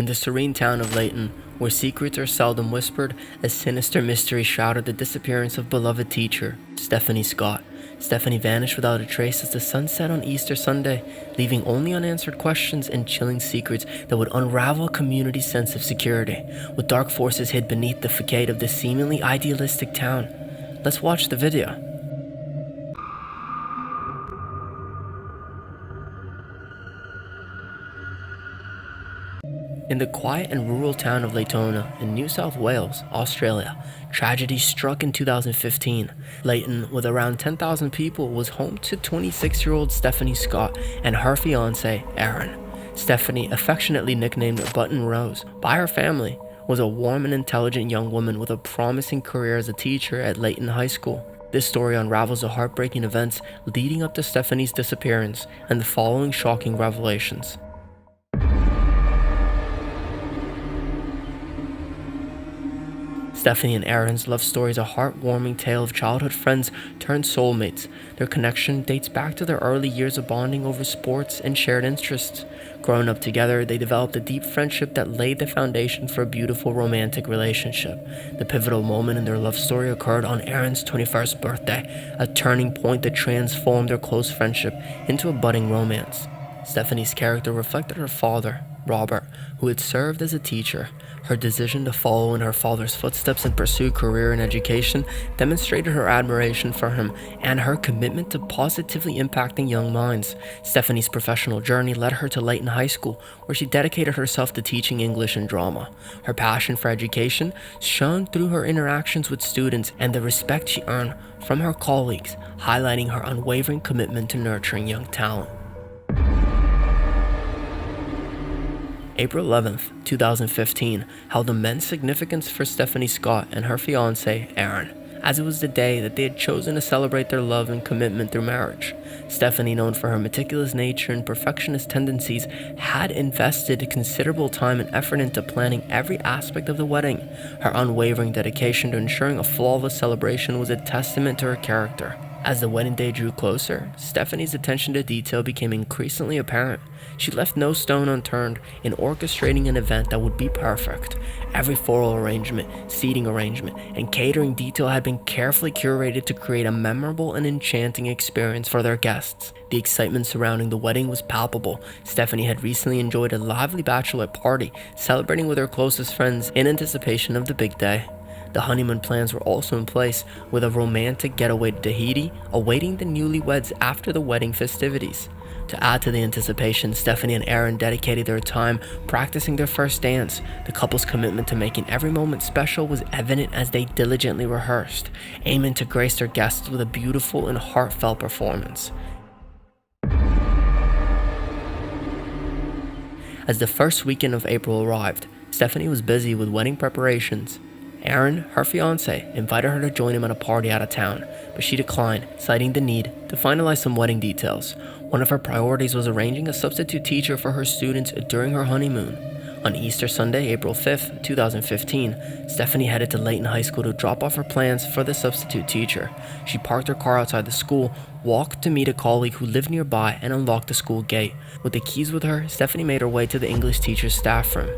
the serene town of Layton, where secrets are seldom whispered, a sinister mystery shrouded the disappearance of beloved teacher, Stephanie Scott. Stephanie vanished without a trace as the sun set on Easter Sunday, leaving only unanswered questions and chilling secrets that would unravel a community's sense of security, with dark forces hid beneath the facade of this seemingly idealistic town. Let's watch the video. In the quiet and rural town of Laytona in New South Wales, Australia, tragedy struck in 2015. Layton, with around 10,000 people, was home to 26-year-old Stephanie Scott and her fiancé, Aaron. Stephanie, affectionately nicknamed Button Rose by her family, was a warm and intelligent young woman with a promising career as a teacher at Layton High School. This story unravels the heartbreaking events leading up to Stephanie's disappearance and the following shocking revelations. Stephanie and Aaron's love story is a heartwarming tale of childhood friends turned soulmates. Their connection dates back to their early years of bonding over sports and shared interests. Growing up together, they developed a deep friendship that laid the foundation for a beautiful romantic relationship. The pivotal moment in their love story occurred on Aaron's 21st birthday, a turning point that transformed their close friendship into a budding romance. Stephanie's character reflected her father, Robert, who had served as a teacher. Her decision to follow in her father's footsteps and pursue a career in education demonstrated her admiration for him and her commitment to positively impacting young minds. Stephanie's professional journey led her to Layton High School, where she dedicated herself to teaching English and drama. Her passion for education shone through her interactions with students and the respect she earned from her colleagues, highlighting her unwavering commitment to nurturing young talent. April 11th, 2015 held immense significance for Stephanie Scott and her fiancé, Aaron, as it was the day that they had chosen to celebrate their love and commitment through marriage. Stephanie, known for her meticulous nature and perfectionist tendencies, had invested considerable time and effort into planning every aspect of the wedding. Her unwavering dedication to ensuring a flawless celebration was a testament to her character. As the wedding day drew closer, Stephanie's attention to detail became increasingly apparent. She left no stone unturned in orchestrating an event that would be perfect. Every floral arrangement, seating arrangement, and catering detail had been carefully curated to create a memorable and enchanting experience for their guests. The excitement surrounding the wedding was palpable. Stephanie had recently enjoyed a lively bachelorette party, celebrating with her closest friends in anticipation of the big day. The honeymoon plans were also in place, with a romantic getaway to Tahiti awaiting the newlyweds after the wedding festivities. To add to the anticipation, Stephanie and Aaron dedicated their time practicing their first dance. The couple's commitment to making every moment special was evident as they diligently rehearsed, aiming to grace their guests with a beautiful and heartfelt performance. As the first weekend of April arrived, Stephanie was busy with wedding preparations. Aaron, her fiancé, invited her to join him at a party out of town, but she declined, citing the need to finalize some wedding details. One of her priorities was arranging a substitute teacher for her students during her honeymoon. On Easter Sunday, April 5th, 2015, Stephanie headed to Layton High School to drop off her plans for the substitute teacher. She parked her car outside the school, walked to meet a colleague who lived nearby, and unlocked the school gate. With the keys with her, Stephanie made her way to the English teacher's staff room.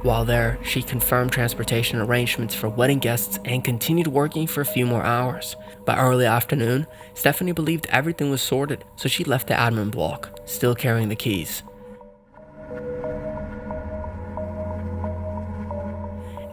While there, she confirmed transportation arrangements for wedding guests and continued working for a few more hours. By early afternoon, Stephanie believed everything was sorted, so she left the admin block, still carrying the keys.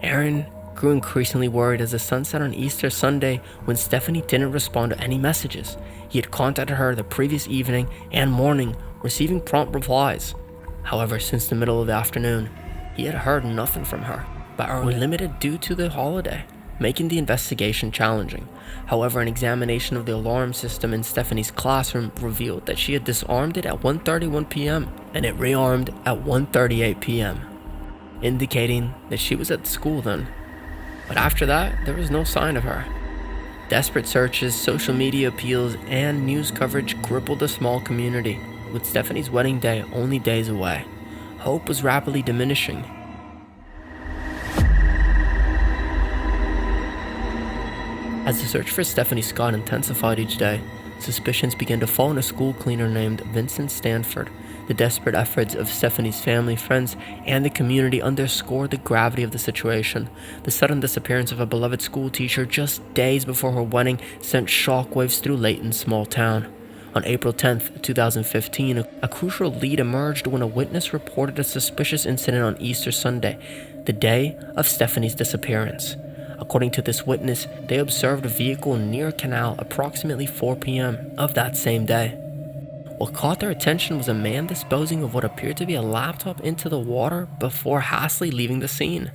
Aaron grew increasingly worried as the sun set on Easter Sunday when Stephanie didn't respond to any messages. He had contacted her the previous evening and morning, receiving prompt replies. However, since the middle of the afternoon, he had heard nothing from her, but were limited due to the holiday, making the investigation challenging. However, an examination of the alarm system in Stephanie's classroom revealed that she had disarmed it at 1:31 p.m. and it rearmed at 1:38 p.m., indicating that she was at school then. But after that, there was no sign of her. Desperate searches, social media appeals, and news coverage crippled the small community, with Stephanie's wedding day only days away. Hope was rapidly diminishing. As the search for Stephanie Scott intensified each day, suspicions began to fall on a school cleaner named Vincent Stanford. The desperate efforts of Stephanie's family, friends, and the community underscored the gravity of the situation. The sudden disappearance of a beloved school teacher just days before her wedding sent shockwaves through Layton's small town. On April 10, 2015, a crucial lead emerged when a witness reported a suspicious incident on Easter Sunday, the day of Stephanie's disappearance. According to this witness, they observed a vehicle near a canal approximately 4 p.m. of that same day. What caught their attention was a man disposing of what appeared to be a laptop into the water before hastily leaving the scene.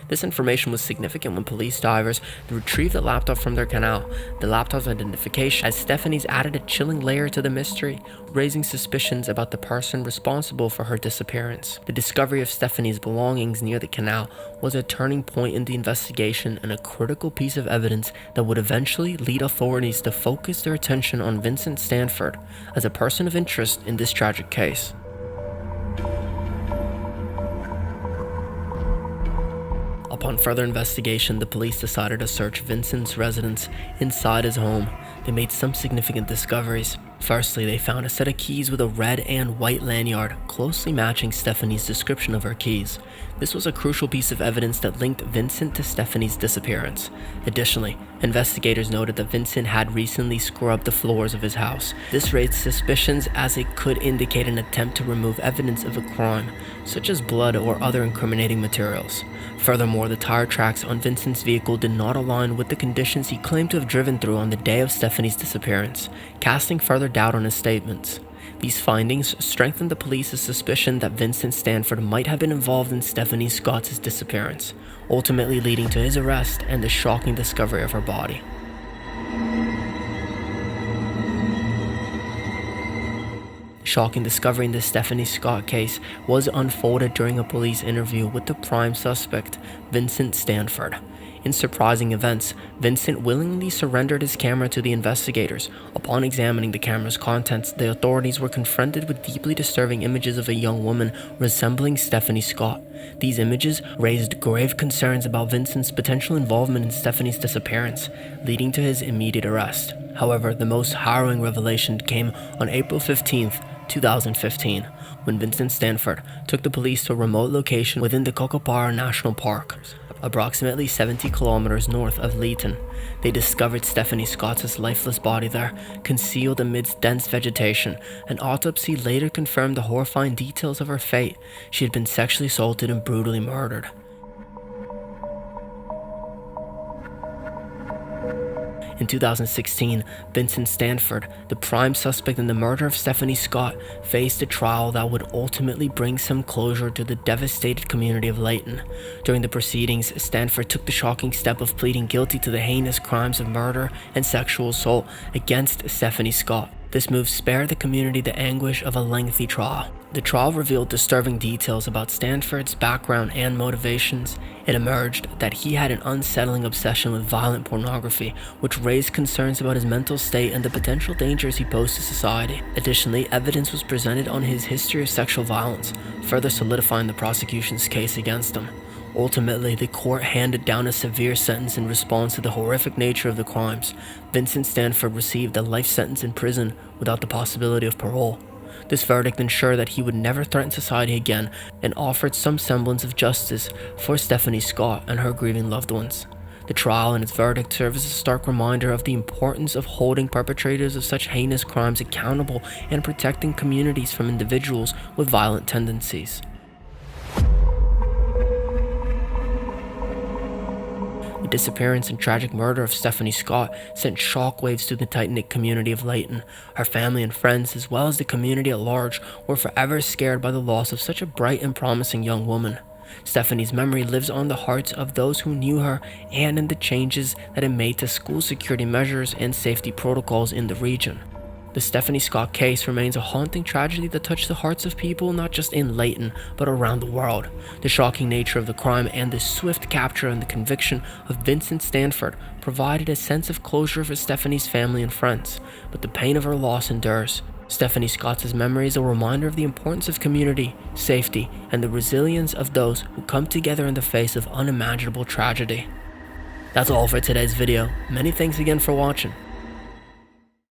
This information was significant when police divers retrieved the laptop from their canal. The laptop's identification as Stephanie's added a chilling layer to the mystery, raising suspicions about the person responsible for her disappearance. The discovery of Stephanie's belongings near the canal was a turning point in the investigation and a critical piece of evidence that would eventually lead authorities to focus their attention on Vincent Stanford as a person of interest in this tragic case. Upon further investigation, the police decided to search Vincent's residence inside his home. They made some significant discoveries. Firstly, they found a set of keys with a red and white lanyard, closely matching Stephanie's description of her keys. This was a crucial piece of evidence that linked Vincent to Stephanie's disappearance. Additionally, investigators noted that Vincent had recently scrubbed the floors of his house. This raised suspicions as it could indicate an attempt to remove evidence of a crime, such as blood or other incriminating materials. Furthermore, the tire tracks on Vincent's vehicle did not align with the conditions he claimed to have driven through on the day of Stephanie's disappearance, casting further doubt on his statements. These findings strengthened the police's suspicion that Vincent Stanford might have been involved in Stephanie Scott's disappearance, ultimately leading to his arrest and the shocking discovery of her body. The shocking discovery in the Stephanie Scott case was unfolded during a police interview with the prime suspect, Vincent Stanford. In surprising events, Vincent willingly surrendered his camera to the investigators. Upon examining the camera's contents, the authorities were confronted with deeply disturbing images of a young woman resembling Stephanie Scott. These images raised grave concerns about Vincent's potential involvement in Stephanie's disappearance, leading to his immediate arrest. However, the most harrowing revelation came on April 15th, 2015, when Vincent Stanford took the police to a remote location within the Cocoparra National Park, approximately 70 kilometers north of Layton. They discovered Stephanie Scott's lifeless body there, concealed amidst dense vegetation. An autopsy later confirmed the horrifying details of her fate. She had been sexually assaulted and brutally murdered. In 2016, Vincent Stanford, the prime suspect in the murder of Stephanie Scott, faced a trial that would ultimately bring some closure to the devastated community of Layton. During the proceedings, Stanford took the shocking step of pleading guilty to the heinous crimes of murder and sexual assault against Stephanie Scott. This move spared the community the anguish of a lengthy trial. The trial revealed disturbing details about Stanford's background and motivations. It emerged that he had an unsettling obsession with violent pornography, which raised concerns about his mental state and the potential dangers he posed to society. Additionally, evidence was presented on his history of sexual violence, further solidifying the prosecution's case against him. Ultimately, the court handed down a severe sentence in response to the horrific nature of the crimes. Vincent Stanford received a life sentence in prison without the possibility of parole. This verdict ensured that he would never threaten society again and offered some semblance of justice for Stephanie Scott and her grieving loved ones. The trial and its verdict serve as a stark reminder of the importance of holding perpetrators of such heinous crimes accountable and protecting communities from individuals with violent tendencies. The disappearance and tragic murder of Stephanie Scott sent shockwaves through the tight-knit community of Layton. Her family and friends, as well as the community at large, were forever scared by the loss of such a bright and promising young woman. Stephanie's memory lives on the hearts of those who knew her and in the changes that it made to school security measures and safety protocols in the region. The Stephanie Scott case remains a haunting tragedy that touched the hearts of people not just in Layton, but around the world. The shocking nature of the crime and the swift capture and the conviction of Vincent Stanford provided a sense of closure for Stephanie's family and friends, but the pain of her loss endures. Stephanie Scott's memory is a reminder of the importance of community, safety, and the resilience of those who come together in the face of unimaginable tragedy. That's all for today's video. Many thanks again for watching.